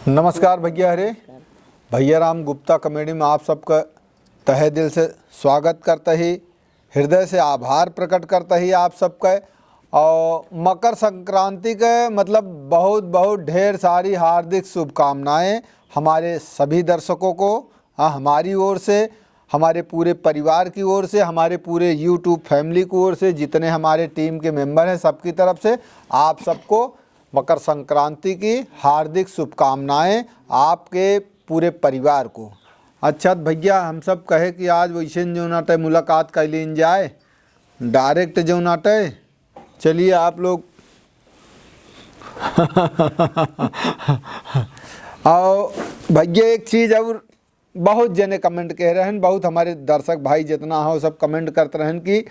नमस्कार भैया हरे भैया राम गुप्ता कॉमेडी में आप सबका तहे दिल से स्वागत करता ही, हृदय से आभार प्रकट करता ही आप सबका। और मकर संक्रांति के मतलब बहुत बहुत ढेर सारी हार्दिक शुभकामनाएं हमारे सभी दर्शकों को, हमारी ओर से, हमारे पूरे परिवार की ओर से, हमारे पूरे यूट्यूब फैमिली की ओर से, जितने हमारे टीम के मेंबर हैं सबकी तरफ से आप सबको मकर संक्रांति की हार्दिक शुभकामनाएं आपके पूरे परिवार को। अच्छा भैया हम सब कहे कि आज वैसे जो नाटे मुलाकात कर लीन जाए डायरेक्ट जो नाटे, चलिए आप लोग और भैया एक चीज़ और बहुत जने कमेंट कह रहे हैं, बहुत हमारे दर्शक भाई जितना हो सब कमेंट करते रहें कि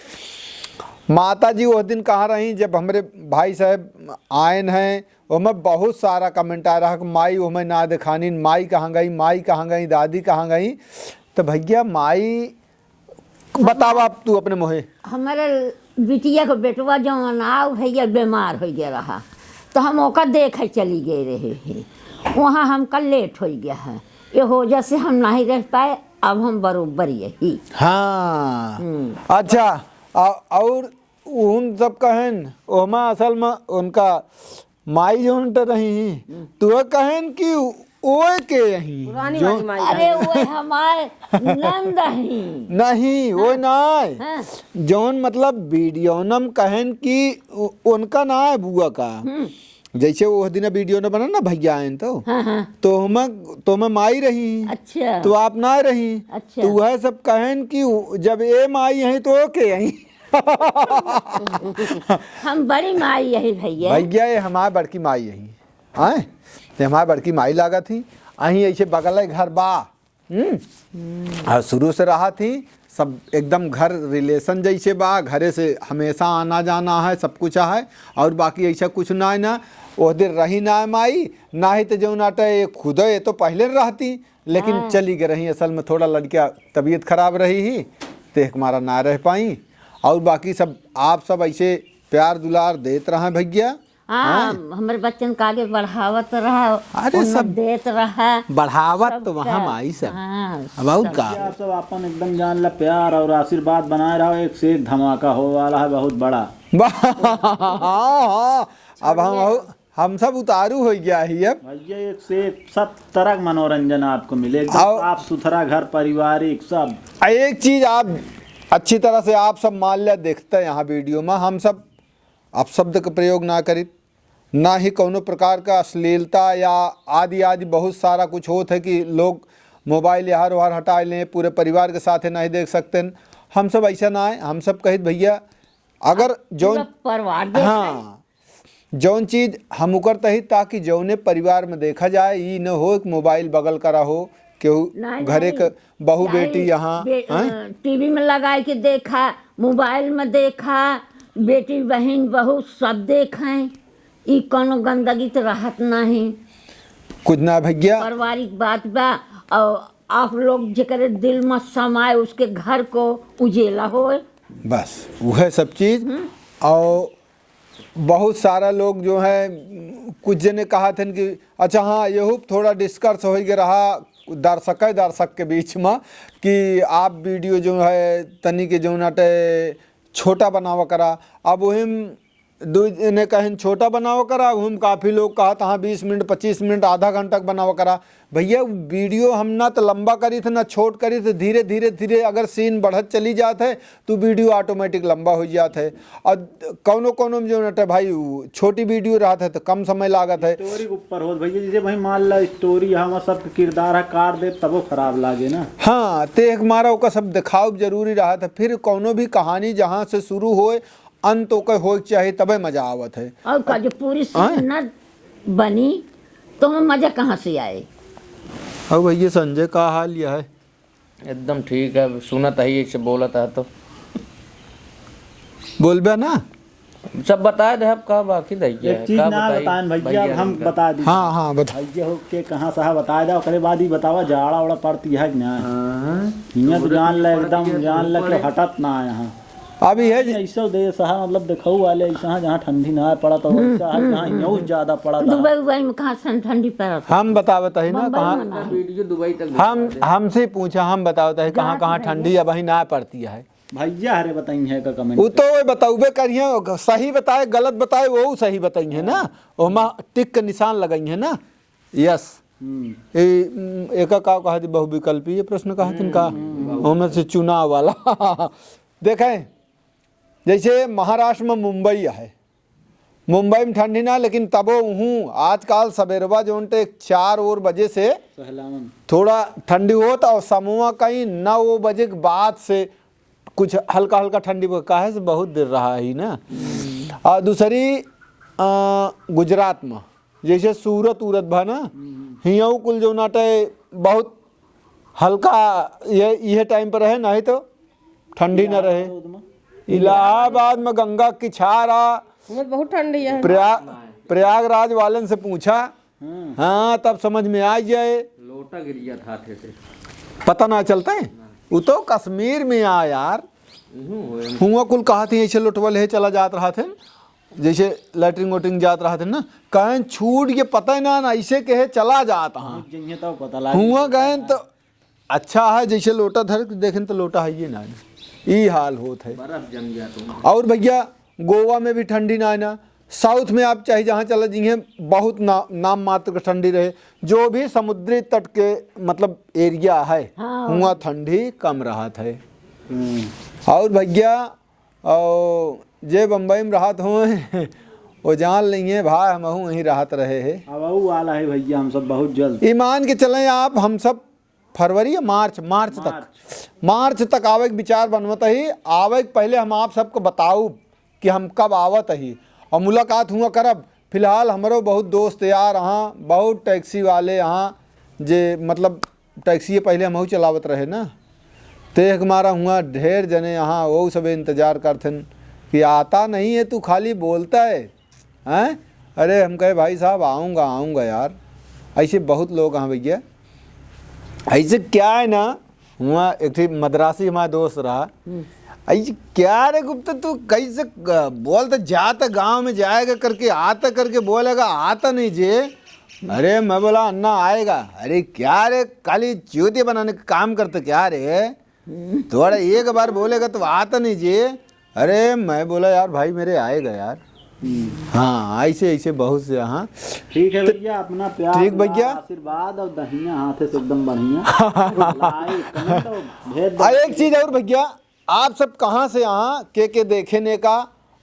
माता जी उस दिन कहाँ रही जब हमारे भाई साहब आयन हैं। उसमें बहुत सारा कमेंट आ रहा कि माई उसमें ना दिखानी, माई कहाँ गई, माई कहाँ गई, दादी कहाँ गई। तो भैया माई बताओ आप तू अपने मोहे। हमारे बिटिया को बेटवा जो आओ भैया बीमार हो गया रहा तो हम ओका देखे चली गए रहे हैं, वहाँ हमका लेट हो गया है, ये हो जैसे हम नहीं रह पाए। अब हम बरोबर यही। हाँ अच्छा और उन सब कहन ओमा असल में उनका माई जो रही तो कहन कि ओए के यही जो अरे वो हमारे नंद नहीं वो नाय हाँ। जौन मतलब वीडियो नम कहन कि उनका ना है बुआ का। जैसे वो दिन वीडियो न बना ना भैया आयन हाँ। तो मैं माई रही। अच्छा तो आप ना रही। अच्छा। तो वह सब कहन कि जब ए माई यही तो ओके यही हम बड़ी माई यही भैया। भैया ये हमारे बड़की माई यही आए तो हमारे बड़की माई लागा थी अही ऐसे बगल घर बा। और शुरू से रहा थी सब एकदम घर रिलेशन जैसे बा, घरे से हमेशा आना जाना है, सब कुछ है और बाकी ऐसा कुछ ना है ना। वो दिन रही ना है माई ना ही तो जो नाटा ये खुद ये तो पहले रहती लेकिन चली गई रही। असल में थोड़ा लड़किया तबीयत खराब रही ही तो हमारा ना रह पाई और बाकी सब आप सब ऐसे प्यार दुलार देते रहे भैया। हाँ हमारे बच्चन का आगे बढ़ावत रहा, अरे सब देत रहा बढ़ावत तो वहाँ माई सब बहुत का आप सब अपन एकदम जान ला प्यार और आशीर्वाद बनाए रहो। एक से एक धमाका हो वाला है बहुत बड़ा। हाँ अब हम सब उतारू हो गया ही अब भैया एक से एक सब तरह का मनोरंजन आपको मिले, एकदम साफ सुथरा घर पारिवारिक सब। एक चीज आप अच्छी तरह से आप सब मान लिया देखते हैं यहाँ वीडियो में हम सब अपशब्द का प्रयोग ना करी, ना ही कोनो प्रकार का अश्लीलता या आदि आदि बहुत सारा कुछ होता है कि लोग मोबाइल यार वार हटा लें, पूरे परिवार के साथ नहीं देख सकते। हम सब ऐसा ना है, हम सब कहित भैया अगर जौन परिवार हाँ जौन चीज़ हम करते ही ताकि जौने परिवार में देखा जाए ये न हो कि मोबाइल बगल करा हो क्यों घरे का बहू बेटी यहाँ टीवी में लगा के देखा, मोबाइल में देखा, बेटी बहन बहू सब देखें, ई कोनो गंदगी तो रहत नहीं कुछ ना भैया पारिवारिक बात बा। और आप लोग जेकर दिल में समाए उसके घर को उजेला हो बस वह सब चीज़। और बहुत सारा लोग जो है कुछ जने कहा थे कि अच्छा हाँ यही थोड़ा डिस्कस हो गया रहा दर्शक के बीच में कि आप वीडियो जो है तनी के जो नाटे छोटा बनावा करा। अब वही दो ने कहन छोटा बनावा करा, वही काफ़ी लोग कहा था 20 मिनट 25 मिनट आधा घंटा बनावा करा। भैया वीडियो हम ना तो लंबा करी थे ना छोट करी थे, धीरे धीरे धीरे अगर सीन बढ़त चली जाते है तो वीडियो ऑटोमेटिक लंबा हो जाता है। और कोनो में जो नटे भाई छोटी वीडियो रहा था तो कम समय लागत है। स्टोरी के ऊपर हो भैया, जैसे भाई मान ला स्टोरी हम सब किरदार है काट दे तब वो खराब लागे ना। हाँ ते एक मारा का सब दिखाव जरूरी रहा था। फिर कोनो भी कहानी जहाँ से शुरू होए अंत ओके हो चाहे तबे मजा आवत है। और का जो पूरी सुन्नत बनी तो हमें मजा कहाँ से आए। अब भैया संजय का हाल यह है एकदम ठीक है, सुनत है से बोलत है तो बोलबे ना सब बताए दे अब का बाकी दे एक चीज ना बताएं भैया, अब हम बता दी। हाँ बता भैया हो के कहाँ सहा बताया जाओ करे बाद ही बतावा जाड़ा वाला पड़ती है ना। यहाँ तो जान ले एकदम जान ले के हटत ना यहाँ अभी है जी ऐसा देश है मतलब देखो वाले ऐसा जहाँ ठंडी ना पड़ा तो वैसा है जहाँ यूं ज्यादा पड़ा था। दुबई उबई में कहाँ ठंडी पड़ा था? हम बतावत है ना बम्बई कहाँ में नहीं। वीडियो दुबई तक हम हमसे पूछा, हम बतावत है कहाँ कहाँ ठंडी अब ही ना पड़ती है। भैया हरे बताई है का कमेंट वो तो बताऊबे करिए, सही बताए गलत बताए वो सही बताई है ना, ओमा टिक के निशान लगाई है ना। यस एक का कहा थी बहुविकल्पीय प्रश्न कहा थी का ओमे से चुनाव वाला देखें जैसे महाराष्ट्र में मुंबई है, मुंबई में ठंडी ना लेकिन तबो हूँ आजकल सवेरवा जो 4 बजे से सहलावन थोड़ा ठंडी होता और समूह कहीं 9 बजे के बाद से कुछ हल्का हल्का ठंडी काहे से बहुत देर रहा ही ना। और दूसरी गुजरात में जैसे सूरत उरत भा ना हियाँ कुल जो नाटे बहुत हल्का ये टाइम पर रहे नहीं तो ठंडी न रहे। इलाहाबाद में गंगा की छारा बहुत ठंडी है। प्रयागराज वालन से पूछा, हाँ तब समझ में आ जाए, लोटा गिर गया था हाथे से, पता ना चलता है। वो तो कश्मीर में आ यार हुआ कुल कहा थी ऐसे लुटवल है चला जात रहा थे जैसे लैटरिंग वोटिंग जात रहा थे ना कहें छूट ये पता ही ना ऐसे कहे चला जाता हाँ तो पता लगा हुआ गए तो अच्छा है जैसे लोटा धर देखें तो लोटा है ये ना ये हाल होता है। बर्फ जम गया तो। और भैया गोवा में भी ठंडी ना है ना, साउथ में आप चाहे जहाँ चला जाइए बहुत नाम मात्र ठंडी रहे, जो भी समुद्री तट के मतलब एरिया है हुआ ठंडी कम रहा है। और भैया और जे बम्बई में राहत हो वो जान लेंगे भाई हम वहीं राहत रहे है। अब वाला है भैया हम सब बहुत जल्द ईमान के चलें आप हम सब फरवरी या मार्च तक आवे के विचार बनवत ही आवे के पहले हम आप सबको बताऊ कि हम कब आवत ही और मुलाकात हुआ करब। फिलहाल हमारो बहुत दोस्त यार यहाँ बहुत टैक्सी वाले यहाँ जे मतलब टैक्सी पहले हम चलावत रहे ना तो एक हमारा हुआ ढेर जने यहाँ वो सब इंतज़ार करथन कि आता नहीं है तू खाली बोलता है हैं। अरे हम कहे भाई साहब आऊँगा यार। ऐसे बहुत लोग हैं भैया। ऐसे क्या है ना हुआ एक थी मद्रासी हमारा दोस्त रहा ऐसे क्या रे गुप्ता तू कैसे बोलता जाता गांव में जाएगा करके आता करके बोलेगा आता नहीं जे। अरे मैं बोला अन्ना आएगा। अरे क्या रे खाली ज्योति बनाने का काम करते क्या रे, थोड़ा एक बार बोलेगा तो आता नहीं जे। अरे मैं बोला यार भाई मेरे आएगा यार। हाँ ऐसे बहुत से हाँ ठीक है भैया अपना प्यार ठीक भैया आशीर्वाद और दहिया हाथे से एकदम बढ़िया एक चीज़ और भैया आप सब कहाँ से यहाँ के देखने का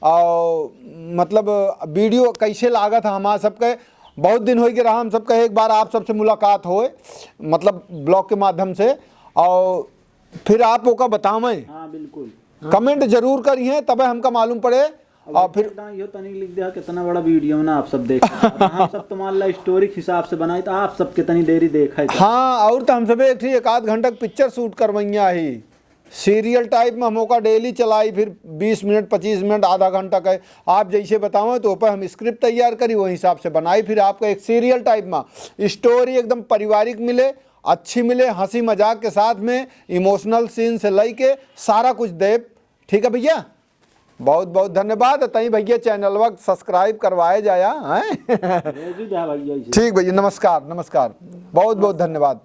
और मतलब वीडियो कैसे लागा था हमारा सबके बहुत दिन हो गया रहा हम सबका एक बार आप सबसे मुलाकात होए मतलब ब्लॉग के माध्यम से और फिर आप वो का बतावें। हाँ बिल्कुल कमेंट जरूर करिए तब हमका मालूम पड़े। और फिर यो तनिक लिख दिया कितना बड़ा वीडियो ना आप सब देख हम सब तो मान ला स्टोरी के हिसाब से बनाई तो आप सब कितनी देरी देखा है। हाँ और तो हम सब एक आध घंटा पिक्चर शूट करवैया ही सीरियल टाइप में हम का डेली चलाई फिर 20 मिनट 25 मिनट आधा घंटा का आप जैसे बताओ तो ऊपर हम स्क्रिप्ट तैयार करी वही हिसाब से बनाई फिर आपका एक सीरियल टाइप में स्टोरी एकदम पारिवारिक मिले अच्छी मिले हंसी मजाक के साथ में इमोशनल सीन से लेके सारा कुछ दे। ठीक है भैया बहुत बहुत धन्यवाद। तई भैया चैनल वक्त सब्सक्राइब करवाए जाया हैं। ठीक भैया नमस्कार बहुत बहुत धन्यवाद।